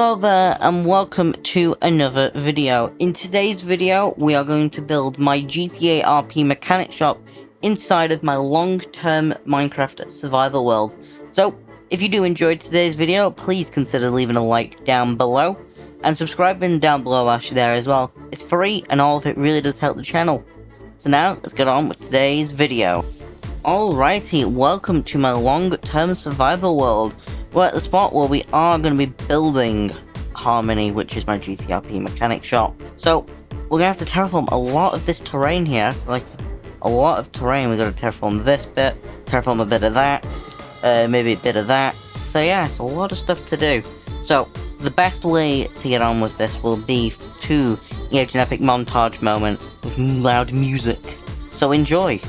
Hello there and welcome to another video. In today's video we are going to build my GTA RP mechanic shop inside of my long-term Minecraft survival world. So if you do enjoy today's video, please consider leaving a like down below and subscribing down below whilst you're there as well. It's free and all of it really does help the channel. So now let's get on with today's video. Alrighty, welcome to my long-term survival world. We're at the spot where we are going to be building Harmony, which is my GTRP mechanic shop. So, we're going to have to terraform a lot of this terrain here. So, like, a lot of terrain. We've got to terraform this bit, terraform a bit of that, maybe a bit of that. So yeah, it's a lot of stuff to do. So, the best way to get on with this will be to engage an epic montage moment with loud music. So enjoy!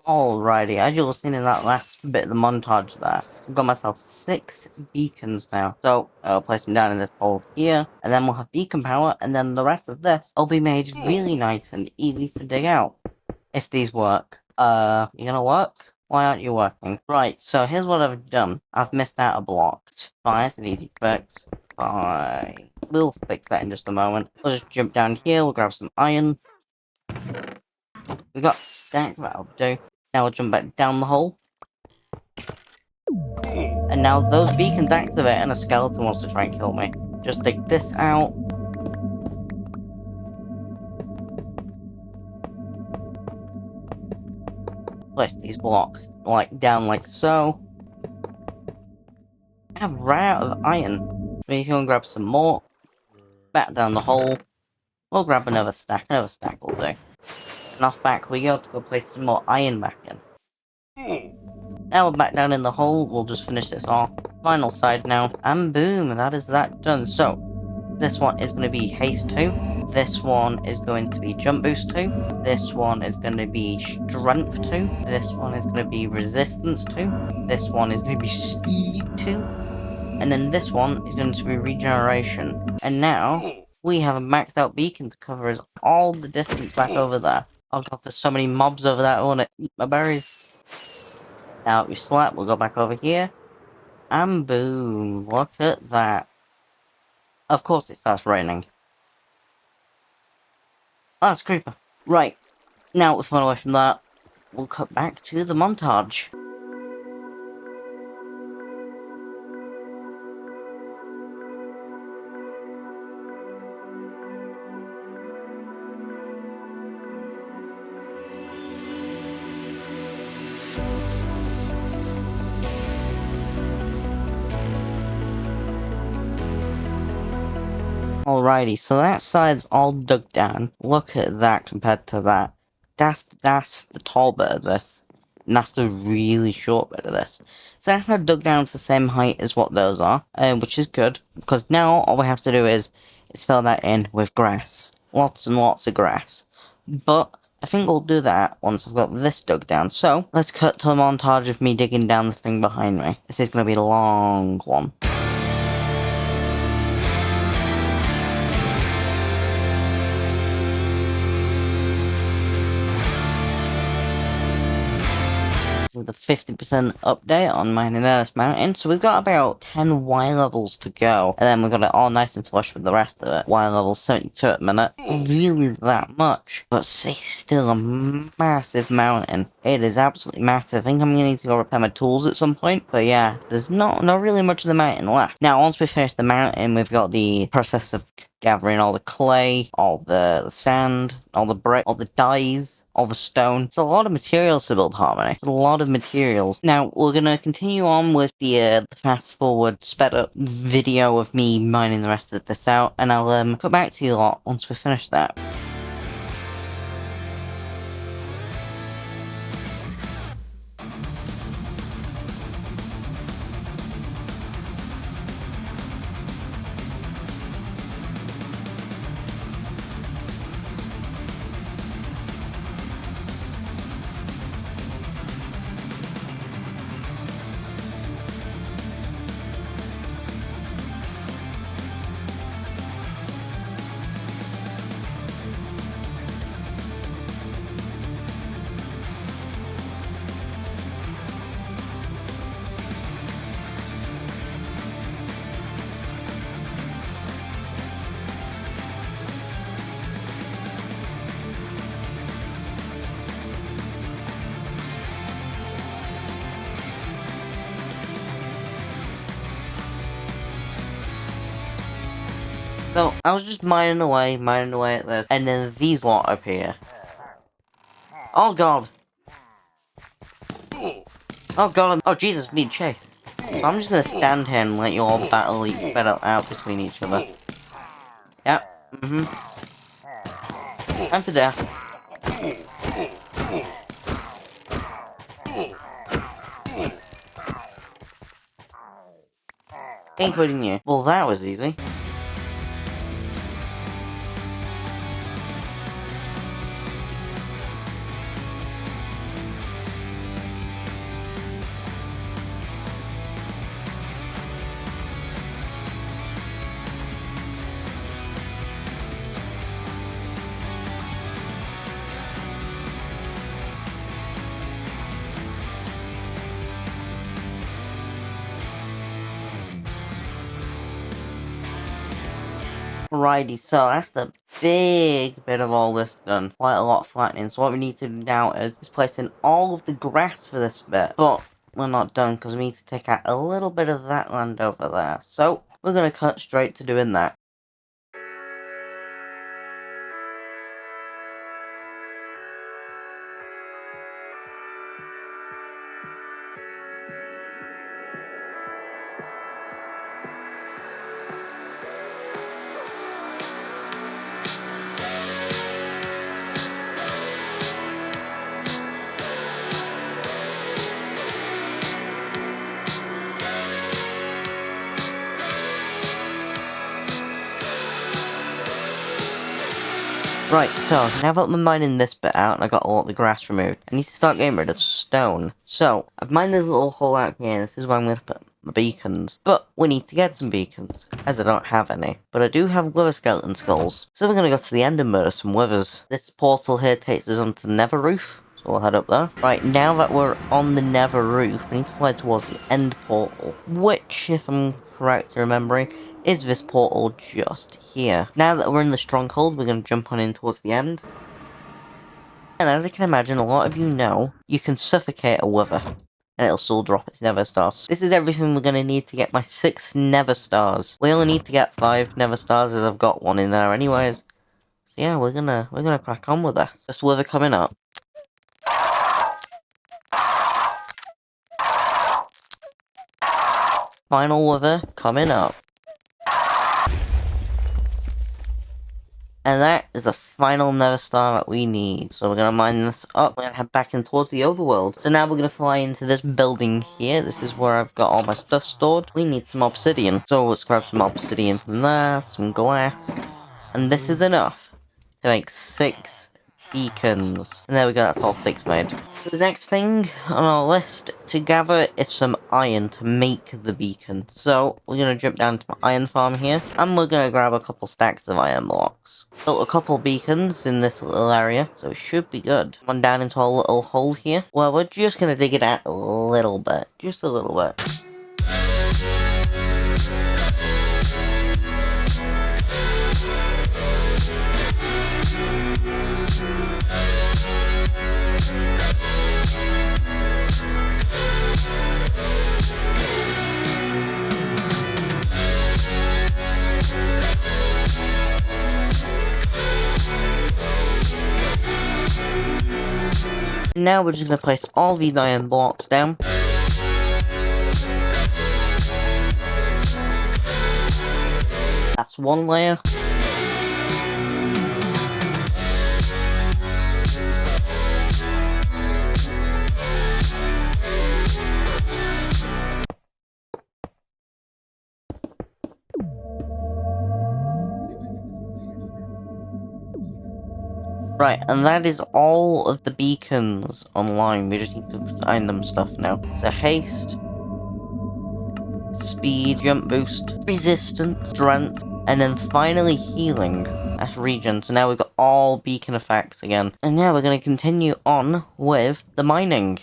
Alrighty, as you'll have seen in that last bit of the montage there, I've got myself 6 beacons now. So, I'll place them down in this hole here, and then we'll have beacon power, and then the rest of this will be made really nice and easy to dig out. If these work. You gonna work? Why aren't you working? Right, so here's what I've done. I've missed out a block. It's fine, it's an easy fix. Fine. We'll fix that in just a moment. We'll just jump down here, we'll grab some iron. We've got a stack, that'll do. Now we'll jump back down the hole. And now those beacons activate and a skeleton wants to try and kill me. Just dig this out. Place these blocks down like so. I have run out of iron. We need to go and grab some more. Back down the hole. We'll grab another stack. Another stack will do. And off back we go to go place some more iron back in. Now we're back down in the hole, we'll just finish this off. Final side now, and boom, that is that done. So, this one is going to be haste 2, this one is going to be jump boost 2, this one is going to be strength 2, this one is going to be resistance 2, this one is going to be speed 2, and then this one is going to be regeneration. And now, we have a maxed out beacon to cover us all the distance back over there. Oh god, there's so many mobs over there, I want to eat my berries. Now we slap, we'll go back over here. And boom, look at that. Of course it starts raining. Oh, it's a creeper. Right, now we're far away from that. We'll cut back to the montage. Alrighty, so that side's all dug down. Look at that compared to that. That's the tall bit of this. And that's the really short bit of this. So that's not dug down to the same height as what those are. Which is good. Because now all we have to do is fill that in with grass. Lots and lots of grass. But I think we'll do that once I've got this dug down. So, let's cut to a montage of me digging down the thing behind me. This is going to be a long one. with a 50% update on mining this mountain. So we've got about 10 Y levels to go. And then we've got it all nice and flush with the rest of it. Y level 72 at the minute. Not really that much. But it's still a massive mountain. It is absolutely massive. I think I'm going to need to go repair my tools at some point. But yeah, there's not really much of the mountain left. Now, once we finish the mountain, we've got the process of gathering all the clay, all the sand, all the brick, all the dyes, all the stone. It's a lot of materials to build Harmony. It's a lot of materials. Now, we're gonna continue on with the fast forward, sped up video of me mining the rest of this out, and I'll come back to you lot once we finish that. So, I was just mining away at this, and then these lot appear. Oh god! Oh god, oh Jesus, I'm being chased. So I'm just gonna stand here and let you all battle out between each other. Yep, Time for death. Including you. Well, that was easy. Alrighty, so that's the big bit of all this done. Quite a lot of flattening. So what we need to do now is place in all of the grass for this bit. But we're not done because we need to take out a little bit of that land over there. So we're going to cut straight to doing that. Right, so now that I'm mining this bit out and I got all the grass removed, I need to start getting rid of stone. So, I've mined this little hole out here, this is where I'm going to put my beacons. But we need to get some beacons, as I don't have any. But I do have wither skeleton skulls. So we're going to go to the end and murder some withers. This portal here takes us onto the nether roof. So we'll head up there. Right, now that we're on the nether roof, we need to fly towards the end portal. Which, if I'm correct in remembering, is this portal just here. Now that we're in the stronghold, we're going to jump on in towards the end. And as I can imagine, a lot of you know, you can suffocate a wither, and it'll still drop its nether stars. This is everything we're going to need to get my 6 nether stars. We only need to get 5 nether stars, as I've got one in there anyways. So yeah, we're gonna crack on with this. Just wither coming up. Final wither coming up. And that is the final nether star that we need. So we're going to mine this up. We're going to head back in towards the overworld. So now we're going to fly into this building here. This is where I've got all my stuff stored. We need some obsidian. So let's grab some obsidian from there, some glass. And this is enough to make 6 beacons. And there we go, that's all 6 made. So the next thing on our list to gather is some iron to make the beacon. So we're going to jump down to my iron farm here, and we're going to grab a couple stacks of iron blocks. Built a couple beacons in this little area, so it should be good. One down into our little hole here. Well, we're just going to dig it out a little bit, just a little bit. Now we're just going to place all these iron blocks down. That's one layer. Right, and that is all of the beacons online. We just need to assign them stuff now. So haste, speed, jump boost, resistance, strength, and then finally healing. That's regen. So now we've got all beacon effects again. And now we're going to continue on with the mining.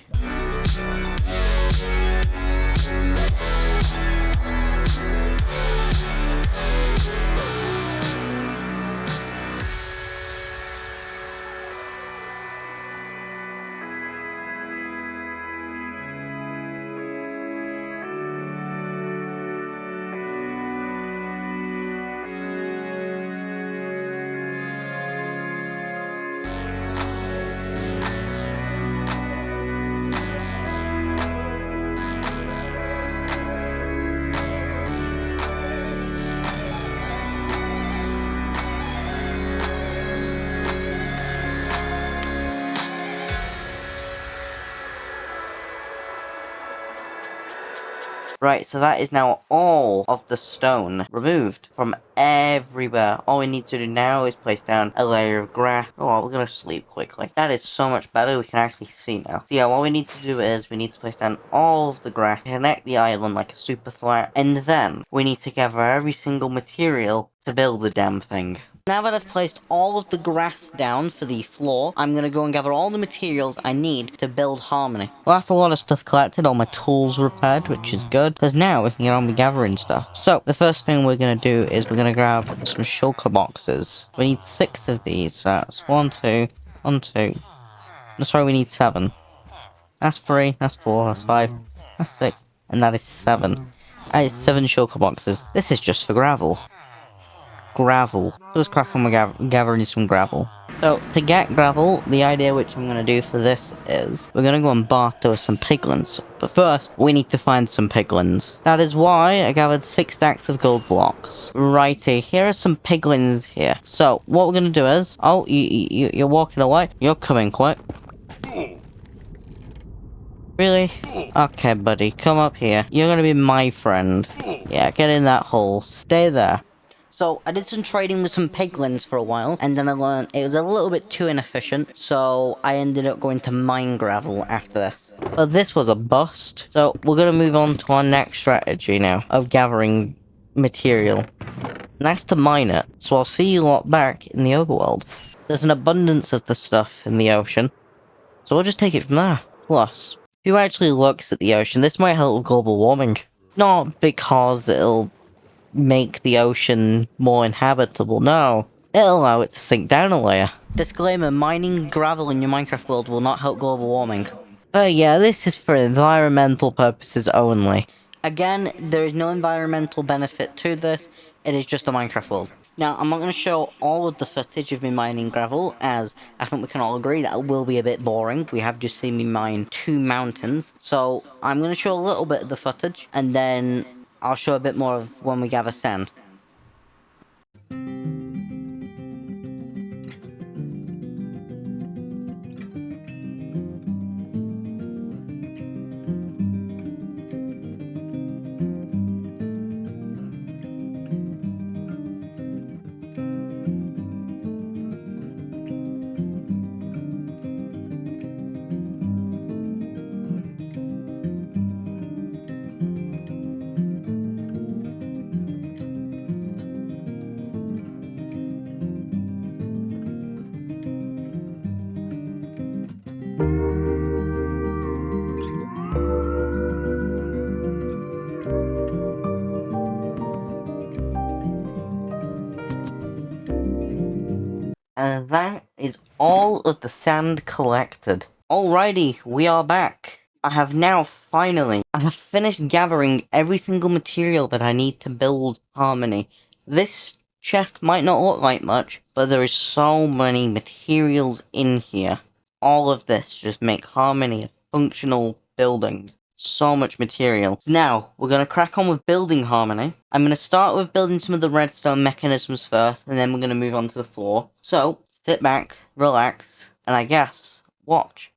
Right, so that is now all of the stone removed from everywhere. All we need to do now is place down a layer of grass. Oh, we're gonna sleep quickly. That is so much better, we can actually see now. So yeah, what we need to do is, we need to place down all of the grass, connect the island like a super flat, and then we need to gather every single material to build the damn thing. Now that I've placed all of the grass down for the floor, I'm gonna go and gather all the materials I need to build Harmony. Well, that's a lot of stuff collected, all my tools repaired, which is good, because now we can get on with gathering stuff. So, the first thing we're gonna do is we're gonna grab some shulker boxes. We need 6 of these, so that's 1, 2, 1, 2. No, sorry, we need 7. That's 3, that's 4, that's 5, that's 6, and that is 7. That is 7 shulker boxes. This is just for gravel. Gravel. So let's craft when we're gathering some gravel. So, to get gravel, the idea which I'm going to do for this is, we're going to go and barter some piglins. But first, we need to find some piglins. That is why I gathered 6 stacks of gold blocks. Righty, here are some piglins here. So, what we're going to do is, oh, you're walking away. You're coming quick. Really? Okay, buddy, come up here. You're going to be my friend. Yeah, get in that hole. Stay there. So, I did some trading with some piglins for a while, and then I learned it was a little bit too inefficient, so I ended up going to mine gravel after this. But this was a bust, so we're gonna move on to our next strategy now, of gathering material. And that's to mine it, so I'll see you lot back in the overworld. There's an abundance of the stuff in the ocean, so we'll just take it from there. Plus, who actually looks at the ocean? This might help with global warming. Not because it'll make the ocean more inhabitable, no. It'll allow it to sink down a layer. Disclaimer, mining gravel in your Minecraft world will not help global warming. But yeah, this is for environmental purposes only. Again, there is no environmental benefit to this, it is just a Minecraft world. Now, I'm not going to show all of the footage of me mining gravel, as I think we can all agree that will be a bit boring. We have just seen me mine 2 mountains. So, I'm going to show a little bit of the footage, and then I'll show a bit more of when we gather sand. And that is all of the sand collected. Alrighty, we are back. I have finished gathering every single material that I need to build Harmony. This chest might not look like much, but there is so many materials in here. All of this just make Harmony a functional building. So much material. So now, we're going to crack on with building Harmony. I'm going to start with building some of the redstone mechanisms first, and then we're going to move on to the floor. So, sit back, relax, and I guess, watch.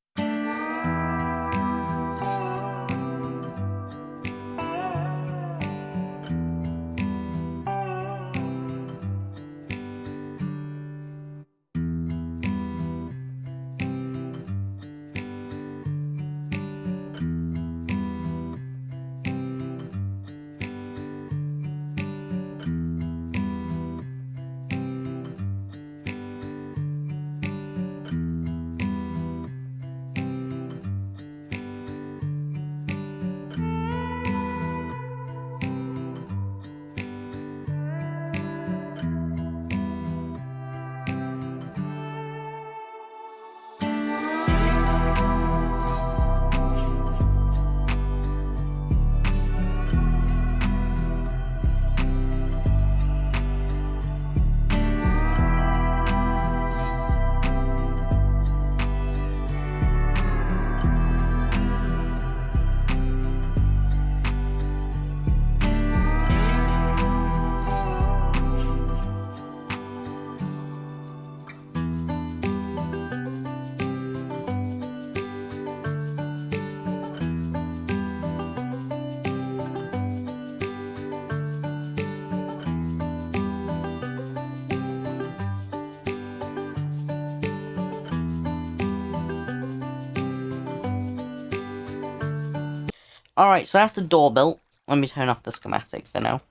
Alright, so that's the door built. Let me turn off the schematic for now.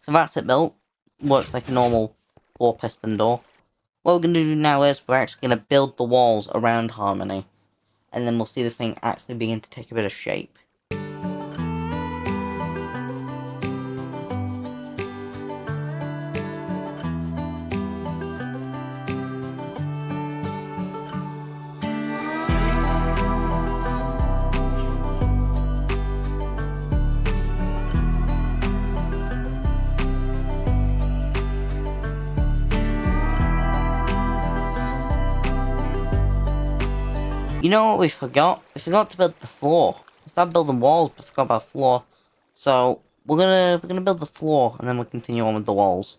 So that's it built. Works like a normal 4-piston door. What we're going to do now is we're actually going to build the walls around Harmony. And then we'll see the thing actually begin to take a bit of shape. You know what we forgot? We forgot to build the floor. We started building walls, but forgot about floor. So we're gonna build the floor, and then we'll continue on with the walls.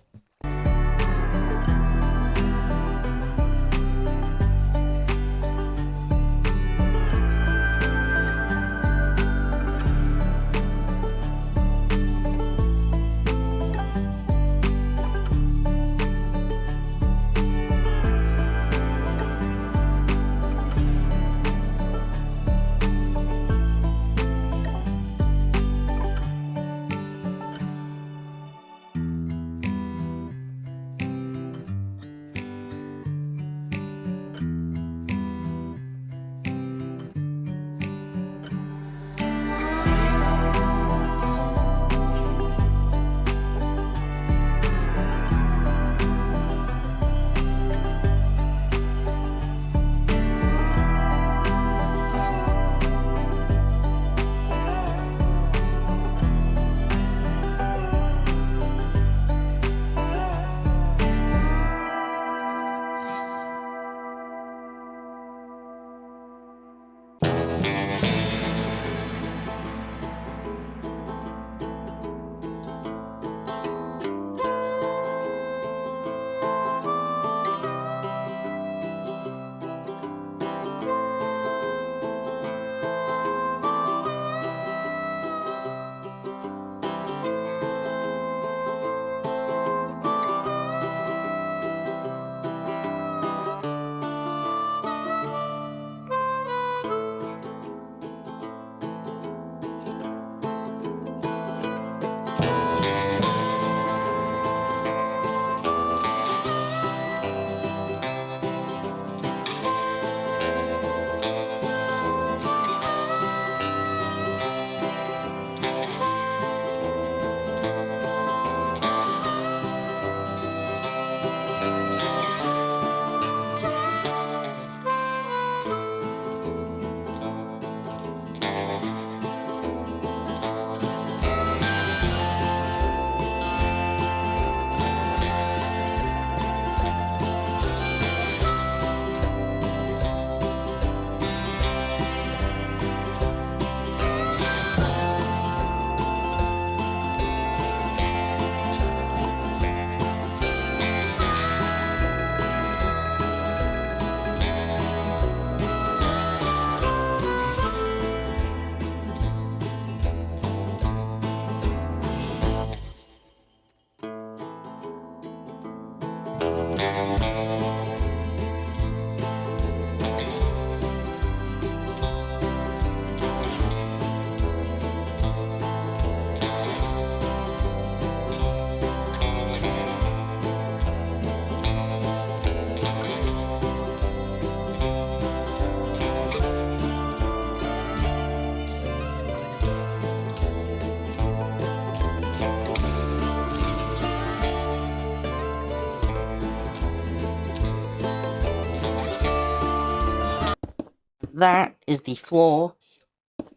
That is the floor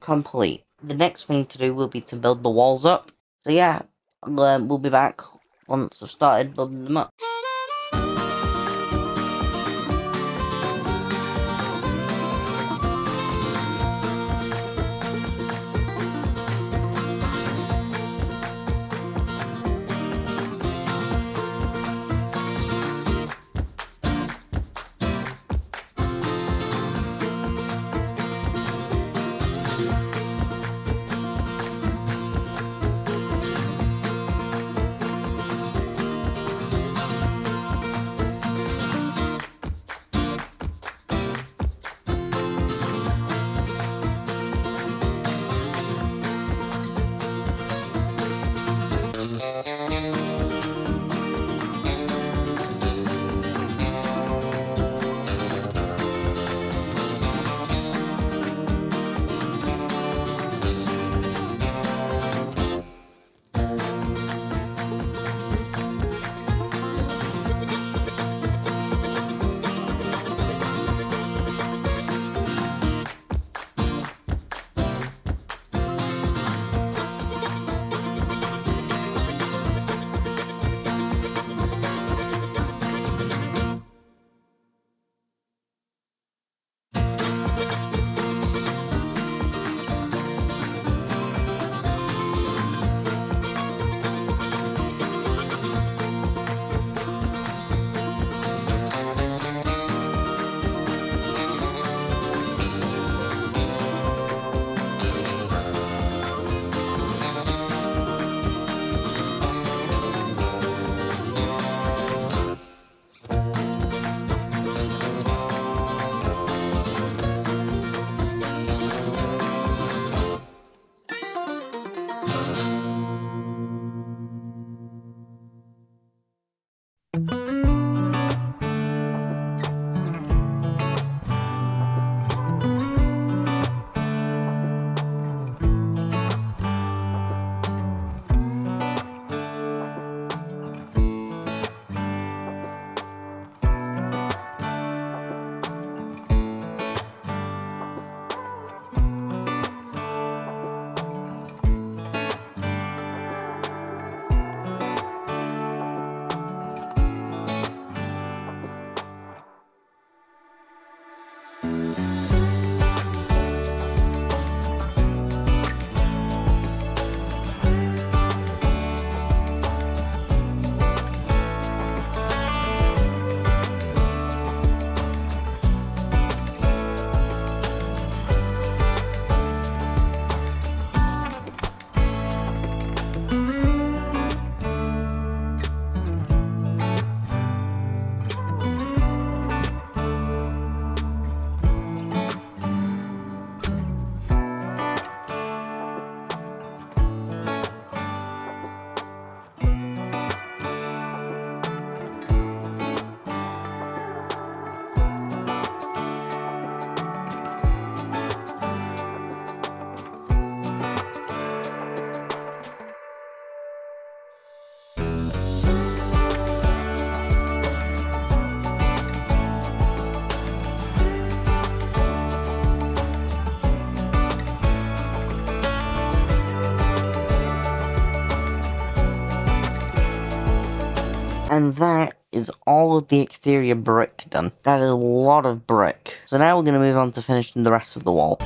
complete. The next thing to do will be to build the walls up. So yeah, we'll be back once I've started building them up. And that is all of the exterior brick done. That is a lot of brick. So now we're going to move on to finishing the rest of the wall.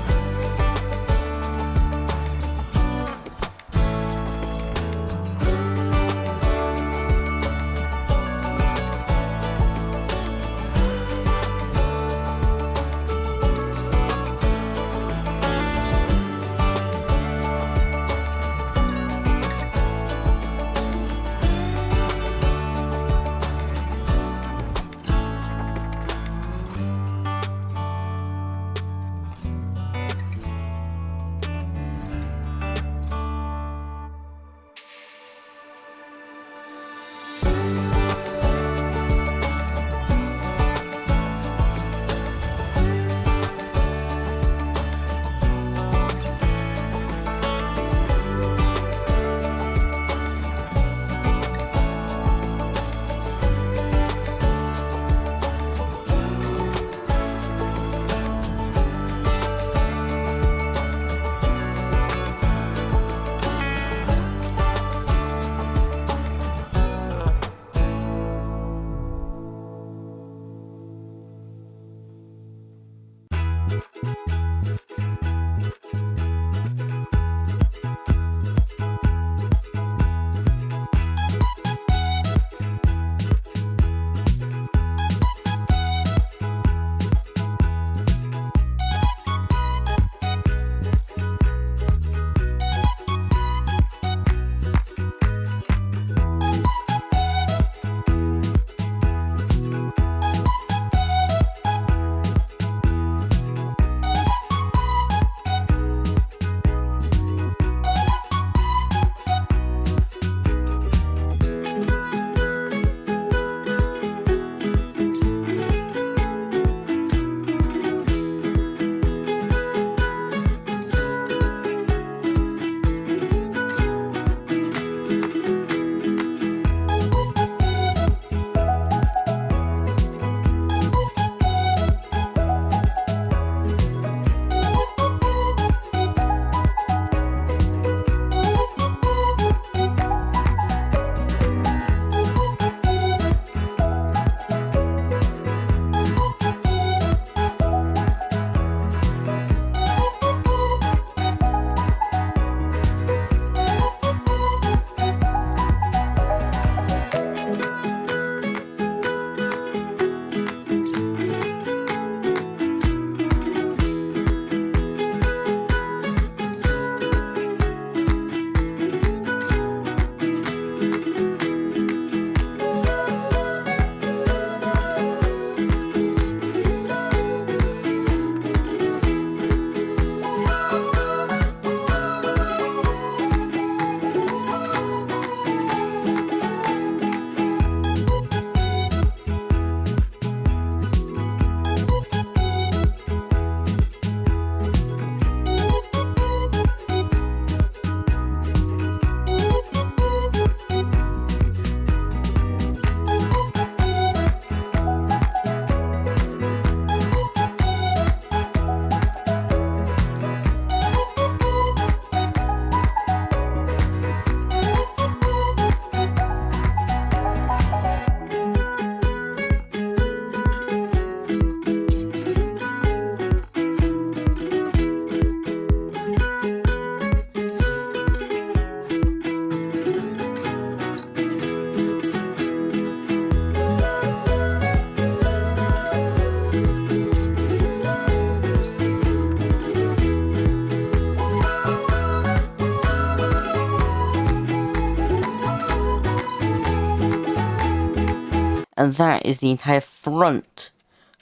And that is the entire front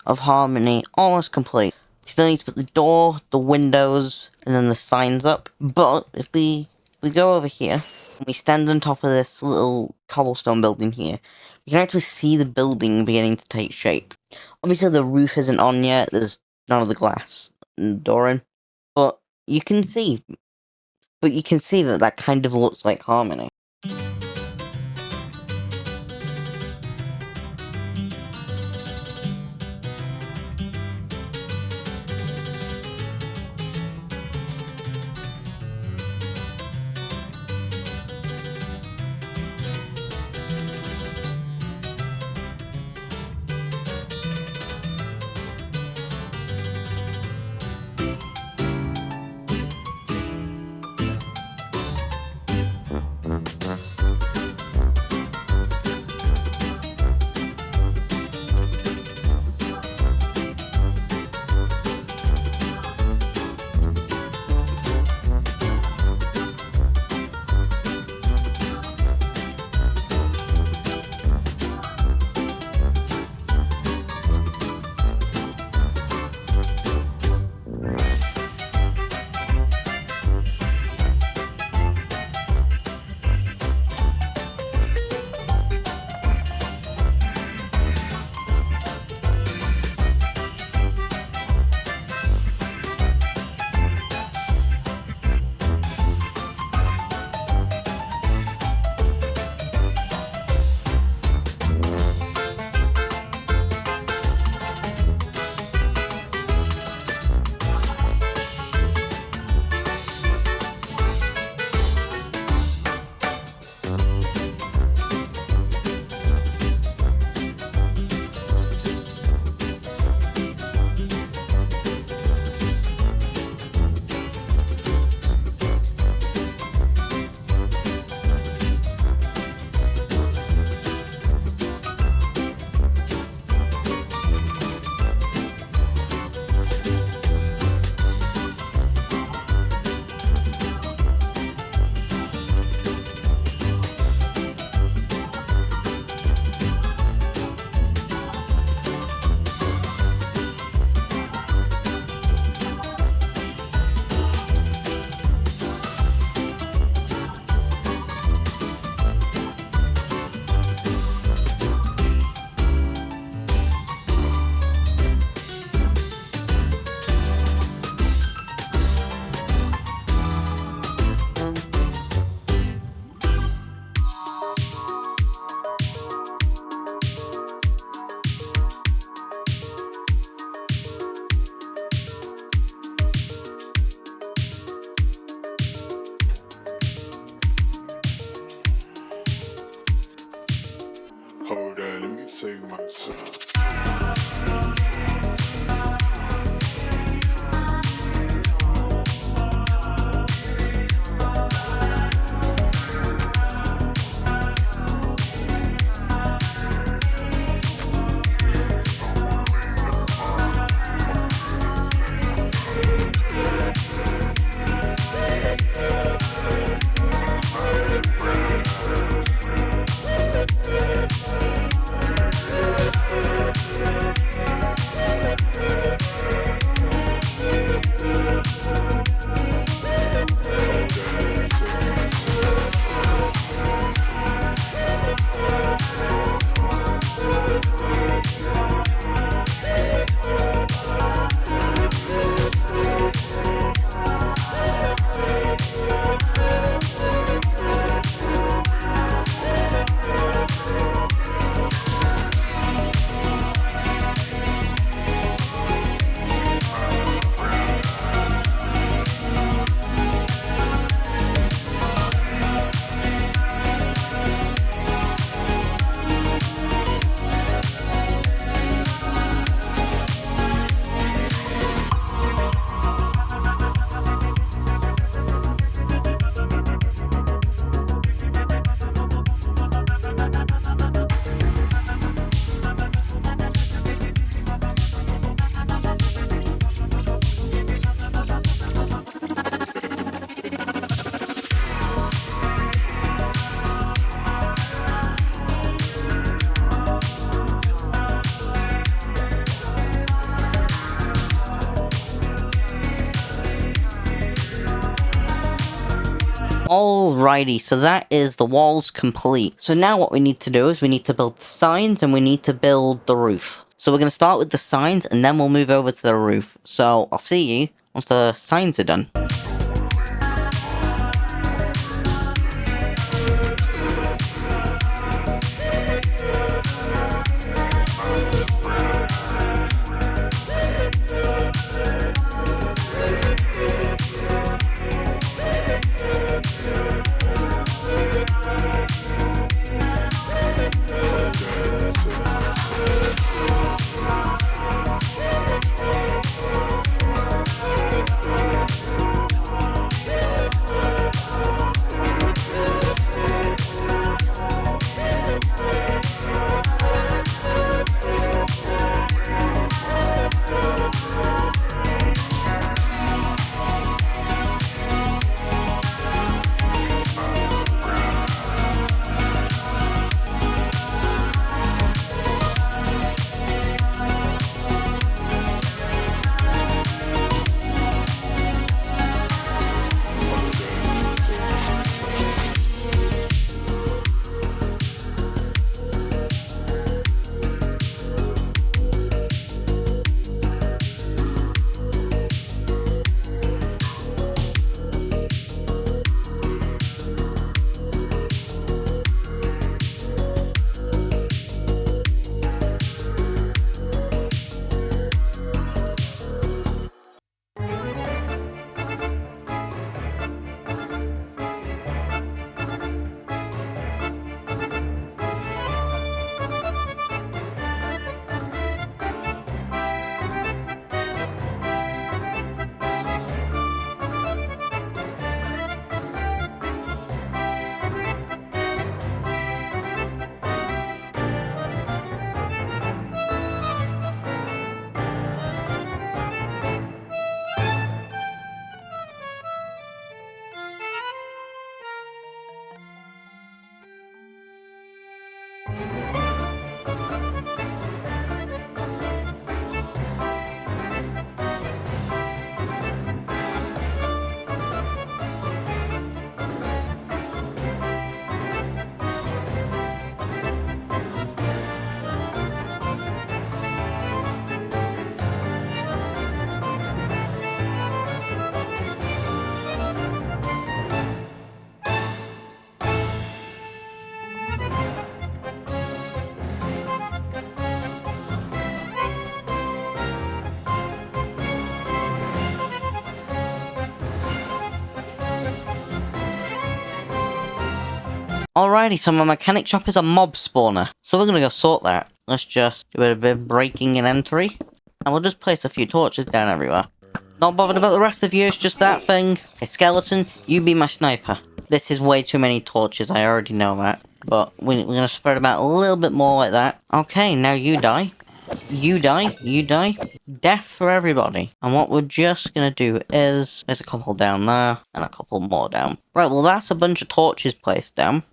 of Harmony, almost complete. We still need to put the door, the windows, and then the signs up. But if we go over here, and we stand on top of this little cobblestone building here, we can actually see the building beginning to take shape. Obviously the roof isn't on yet, there's none of the glass and the door in. But you can see that kind of looks like Harmony. Alrighty, so that is the walls complete. So now what we need to do is we need to build the signs and we need to build the roof. So we're going to start with the signs and then we'll move over to the roof. So I'll see you once the signs are done. Alrighty, so my mechanic shop is a mob spawner. So we're gonna go sort that. Let's just do a bit of breaking and entry. And we'll just place a few torches down everywhere. Not bothered about the rest of you, it's just that thing. Okay, skeleton, you be my sniper. This is way too many torches, I already know that. But we're gonna spread them out a little bit more like that. Okay, now you die. You die, you die. Death for everybody. And what we're just gonna do is... There's a couple down there, and a couple more down. Right, well that's a bunch of torches placed down.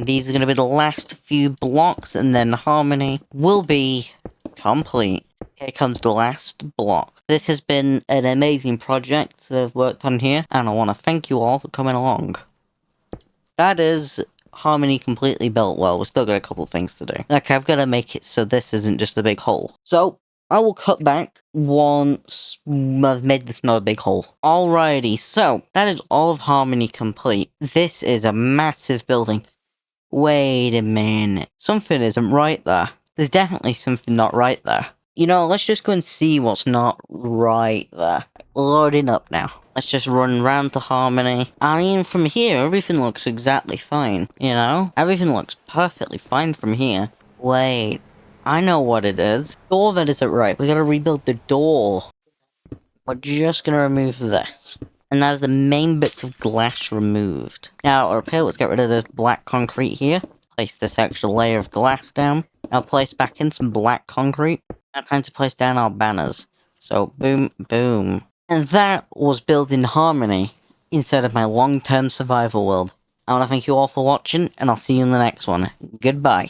These are going to be the last few blocks, and then harmony will be complete. Here comes the last block. This has been an amazing project that I've worked on here, and I want to thank you all for coming along. That is harmony completely built well. We've still got a couple things to do. Like, I've got to make it so this isn't just a big hole. So, I will cut back once I've made this not a big hole. Alrighty, so that is all of harmony complete. This is a massive building. Wait a minute. Something isn't right there. There's definitely something not right there. You know, let's just go and see what's not right there. Loading up now. Let's just run around to harmony. I mean, from here, everything looks exactly fine, you know? Everything looks perfectly fine from here. Wait, I know what it is. Door that isn't right. We gotta rebuild the door. We're just gonna remove this. And that's the main bits of glass removed. Now, okay, let's get rid of this black concrete here. Place this extra layer of glass down. Now place back in some black concrete. Now time to place down our banners. So, boom, boom. And that was building harmony inside of my long-term survival world. I want to thank you all for watching, and I'll see you in the next one. Goodbye.